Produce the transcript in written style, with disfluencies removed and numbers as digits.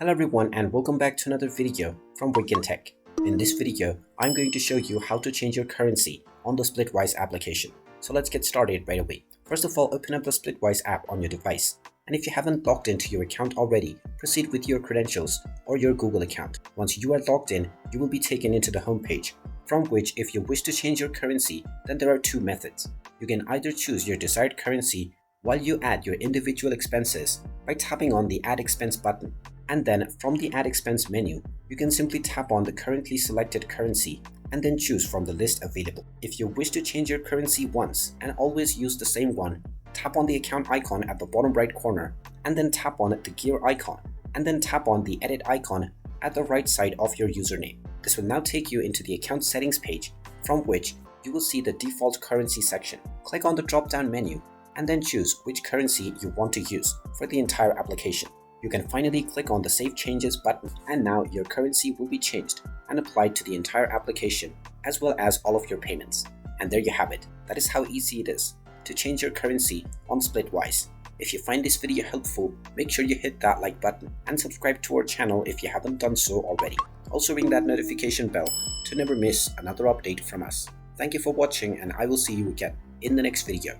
Hello everyone and welcome back to another video from Wake&Tech. In this video, I'm going to show you how to change your currency on the Splitwise application. So let's get started right away. First of all, open up the Splitwise app on your device. And if you haven't logged into your account already, proceed with your credentials or your Google account. Once you are logged in, you will be taken into the home page, from which if you wish to change your currency, then there are two methods. You can either choose your desired currency while you add your individual expenses by tapping on the Add Expense button. And then from the Add Expense menu, you can simply tap on the currently selected currency and then choose from the list available. If you wish to change your currency once and always use the same one, tap on the account icon at the bottom right corner and then tap on the gear icon and then tap on the edit icon at the right side of your username. This will now take you into the account settings page, from which you will see the default currency section. Click on the drop down menu and then choose which currency you want to use for the entire application. You can finally click on the Save Changes button, and now your currency will be changed and applied to the entire application as well as all of your payments. And there you have it. That is how easy it is to change your currency on Splitwise. If you find this video helpful, make sure you hit that like button and subscribe to our channel if you haven't done so already. Also ring that notification bell to never miss another update from us. Thank you for watching, and I will see you again in the next video.